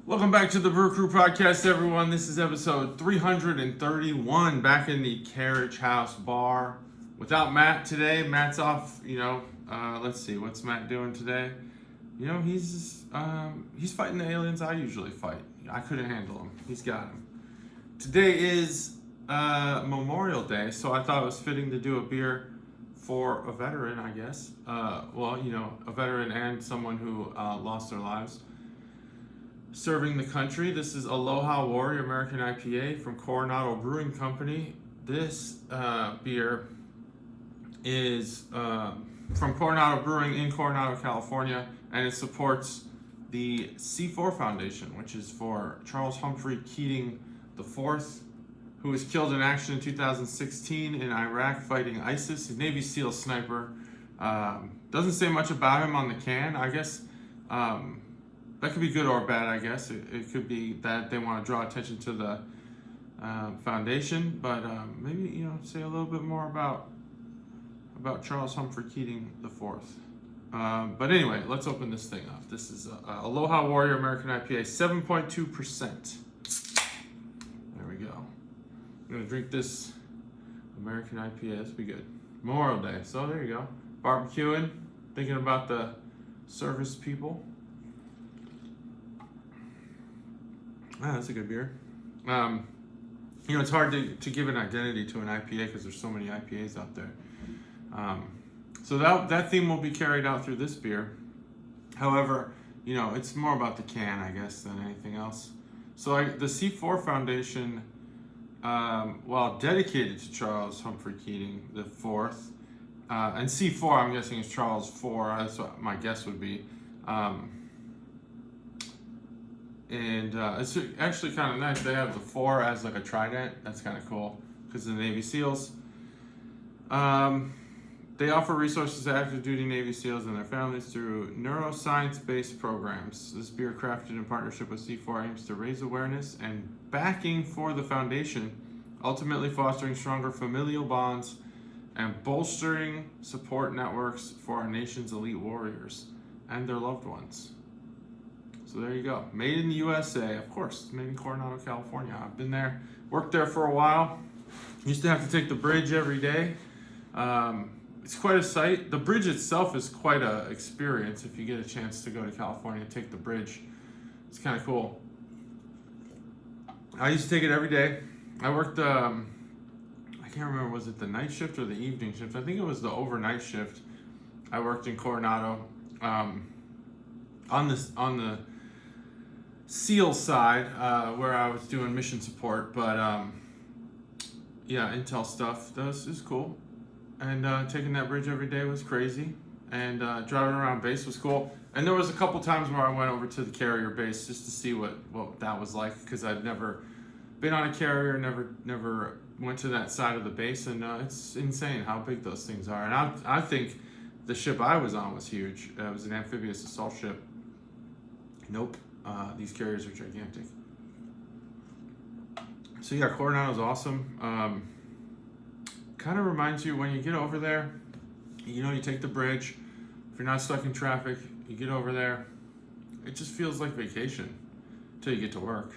Welcome back to the Brew Crew Podcast, everyone. This is episode 331, back in the Carriage House Bar. Without Matt today. Matt's off, let's see, what's Matt doing today? He's fighting the aliens I usually fight. I couldn't handle him. He's got him. Today is Memorial Day, so I thought it was fitting to do a beer for a veteran, I guess. A veteran and someone who lost their lives serving the country. This is Aloha Warrior American IPA from Coronado Brewing Company. This beer is from Coronado Brewing in Coronado, California, and it supports the C4 Foundation, which is for Charles Humphrey Keating IV, who was killed in action in 2016 in Iraq fighting ISIS. He's a Navy SEAL sniper. Doesn't say much about him on the can. I guess that could be good or bad, I guess. It could be that they want to draw attention to the foundation, but maybe, say a little bit more about Charles Humphrey Keating IV. But anyway, let's open this thing up. This is Aloha Warrior American IPA, 7.2%. There we go. I'm going to drink this American IPA. This will be good. Memorial Day. So there you go. Barbecuing, thinking about the service people. That's a good beer. It's hard to give an identity to an IPA because there's so many IPAs out there. So that theme will be carried out through this beer. However, it's more about the can, I guess, than anything else. So the C4 Foundation, while dedicated to Charles Humphrey Keating IV, and C4, I'm guessing, is Charles IV. That's what my guess would be. And it's actually kind of nice. They have the 4 as like a trident. That's kind of cool because of the Navy SEALs. They offer resources to active duty Navy SEALs and their families through neuroscience-based programs. This beer, crafted in partnership with C4, aims to raise awareness and backing for the foundation, ultimately fostering stronger familial bonds and bolstering support networks for our nation's elite warriors and their loved ones. So there you go. Made in the USA, of course. Made in Coronado, California. I've been there, worked there for a while. Used to have to take the bridge every day. It's quite a sight. The bridge itself is quite an experience. If you get a chance to go to California and take the bridge, it's kind of cool. I used to take it every day. I worked, I can't remember, was it the night shift or the evening shift? I think it was the overnight shift. I worked in Coronado on the SEAL side, where I was doing mission support, but intel stuff. This is cool, and taking that bridge every day was crazy, and driving around base was cool. And there was a couple times where I went over to the carrier base just to see what that was like, because I'd never been on a carrier, never went to that side of the base, and it's insane how big those things are. And I think the ship I was on was huge. It was an amphibious assault ship. Nope. These carriers are gigantic. So yeah, Coronado's awesome. Kind of reminds you when you get over there, you take the bridge. If you're not stuck in traffic, you get over there. It just feels like vacation until you get to work.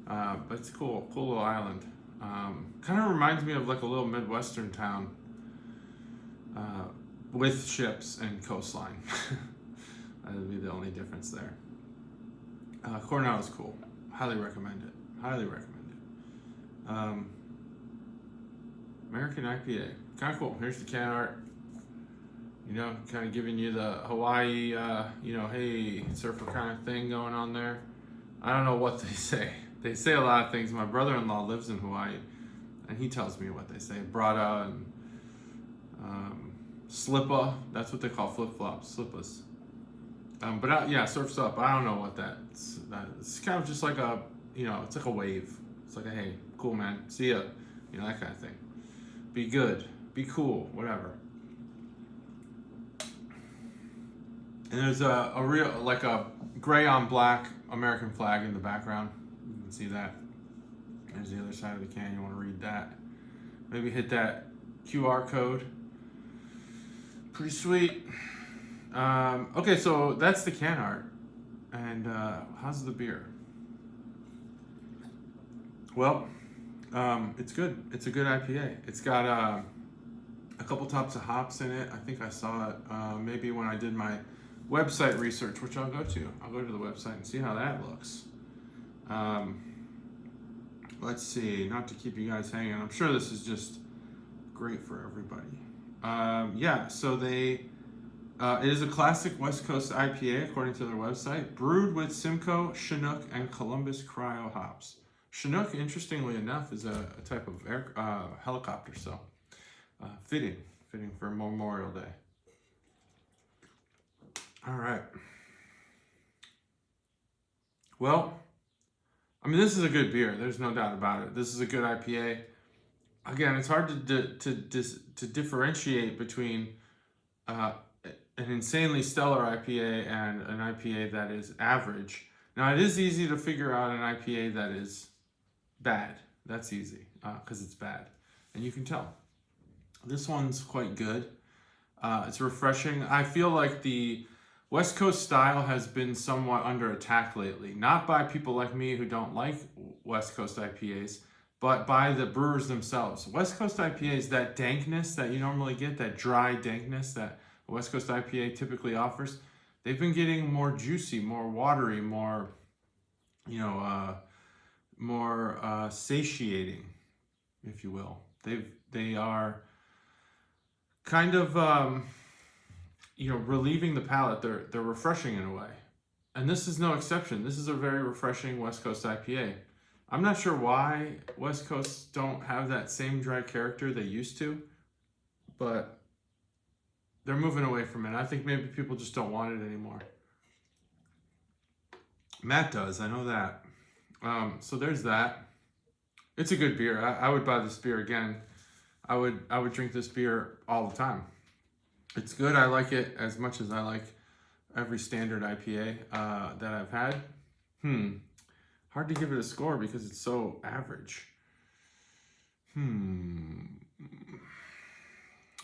But it's cool little island. Kind of reminds me of like a little Midwestern town with ships and coastline. That would be the only difference there. Coronado's cool. Highly recommend it. American IPA. Kind of cool. Here's the can art. Kind of giving you the Hawaii, hey, surfer kind of thing going on there. I don't know what they say. They say a lot of things. My brother-in-law lives in Hawaii, and he tells me what they say. Brada and slippa. That's what they call flip-flops. Slippas. Surf's up. I don't know what that's. It's kind of just like a, it's like a wave. It's like a, hey, cool, man. See ya. That kind of thing. Be good. Be cool. Whatever. And there's a real, like a gray on black American flag in the background. You can see that. There's the other side of the can. You want to read that. Maybe hit that QR code. Pretty sweet. Okay, so that's the can art. And how's the beer? Well, it's good. It's a good IPA. It's got a couple types of hops in it. I think I saw it maybe when I did my website research, which I'll go to. I'll go to the website and see how that looks. Let's see, not to keep you guys hanging. I'm sure this is just great for everybody. So it is a classic West Coast IPA according to their website, brewed with Simcoe, Chinook, and Columbus Cryo hops. Chinook, interestingly enough, is a type of helicopter, so fitting for Memorial Day. All right. Well, I mean, this is a good beer. There's no doubt about it. This is a good IPA. Again, it's hard to differentiate between an insanely stellar IPA and an IPA that is average. Now, it is easy to figure out an IPA that is bad. That's easy because it's bad, and you can tell. This one's quite good. It's refreshing. I feel like the West Coast style has been somewhat under attack lately, not by people like me who don't like West Coast IPAs, but by the brewers themselves. West Coast IPAs, that dankness that you normally get, that dry dankness that a West Coast IPA typically offers, they've been getting more juicy, more watery, more, more satiating, if you will. They are kind of relieving the palate. They're refreshing in a way, and this is no exception. This is a very refreshing West Coast IPA. I'm not sure why West Coasts don't have that same dry character they used to, but they're moving away from it. I think maybe people just don't want it anymore. Matt does, I know that. So there's that. It's a good beer. I would buy this beer again. I would drink this beer all the time. It's good. I like it as much as I like every standard IPA that I've had. Hard to give it a score because it's so average.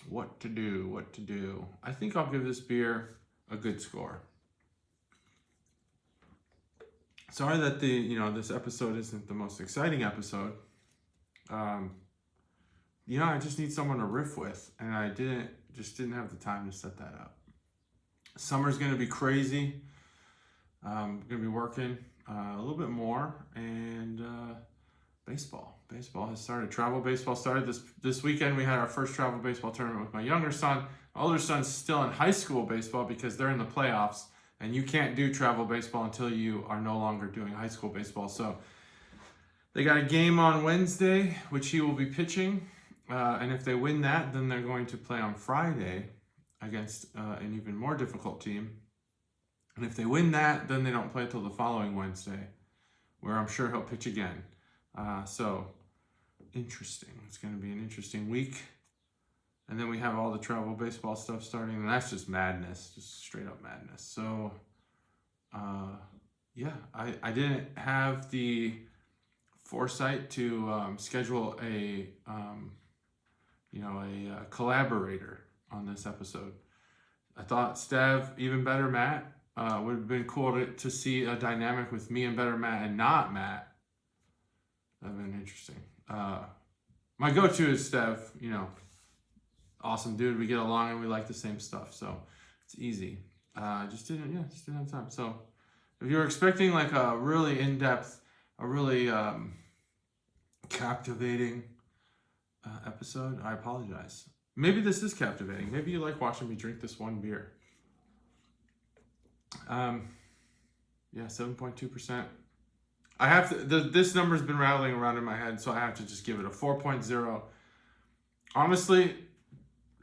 What to do? I think I'll give this beer a good score. Sorry that this episode isn't the most exciting episode. I just need someone to riff with, and I didn't have the time to set that up. Summer's gonna be crazy. I'm gonna be working a little bit more, and baseball has started. Travel baseball started this weekend. We had our first travel baseball tournament with my younger son. My older son's still in high school baseball because they're in the playoffs, and you can't do travel baseball until you are no longer doing high school baseball. So they got a game on Wednesday, which he will be pitching. And if they win that, then they're going to play on Friday against an even more difficult team. And if they win that, then they don't play until the following Wednesday, where I'm sure he'll pitch again. So interesting. It's going to be an interesting week. And then we have all the travel baseball stuff starting, and that's just madness, just straight up madness. So, I didn't have the foresight to schedule a collaborator on this episode. I thought Stev, even better Matt, would have been cool to see a dynamic with me and better Matt and not Matt. That would have been interesting. My go-to is Stev, awesome dude. We get along and we like the same stuff, so it's easy. Just didn't have time. So if you were expecting like a really in-depth, a really captivating episode, I apologize. Maybe this is captivating. Maybe you like watching me drink this one beer. 7.2%. I have to. This number's been rattling around in my head, so I have to just give it a 4.0. Honestly,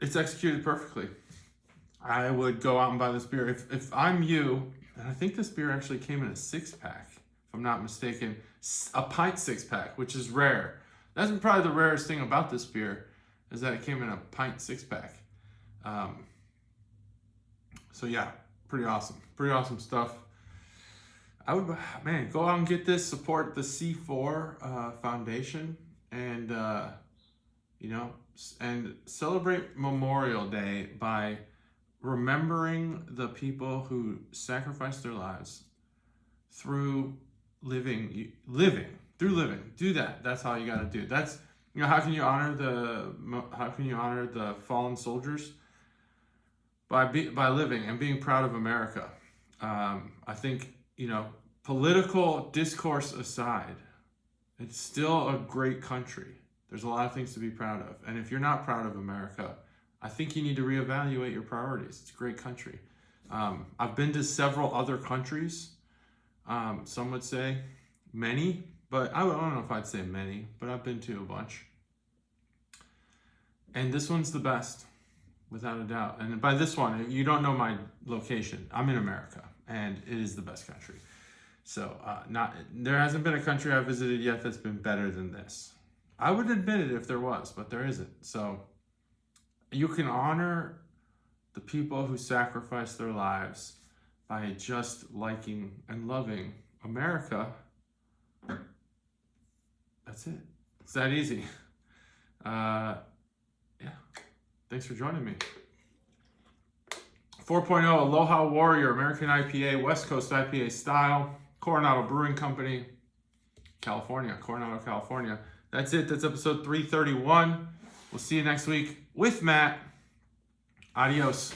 it's executed perfectly. I would go out and buy this beer if I'm you. And I think this beer actually came in a 6-pack, if I'm not mistaken, a pint 6-pack, which is rare. That's probably the rarest thing about this beer, is that it came in a pint 6-pack. So yeah, pretty awesome stuff. I would, go out and get this, support the C4 Foundation, and and celebrate Memorial Day by remembering the people who sacrificed their lives through living. through living. Do that. That's how you got to do. That's, how can you honor the fallen soldiers? By living and being proud of America. I think, political discourse aside, it's still a great country. There's a lot of things to be proud of. And if you're not proud of America, I think you need to reevaluate your priorities. It's a great country. I've been to several other countries. Some would say many, but I don't know if I'd say many, but I've been to a bunch. And this one's the best, without a doubt. And by this one, you don't know my location. I'm in America, and it is the best country. So there hasn't been a country I've visited yet that's been better than this. I would admit it if there was, but there isn't. So you can honor the people who sacrificed their lives by just liking and loving America. That's it. It's that easy. Yeah. Thanks for joining me. 4.0 Aloha Warrior, American IPA, West Coast IPA style, Coronado Brewing Company, California, Coronado, California. That's it. That's episode 331. We'll see you next week with Matt. Adios.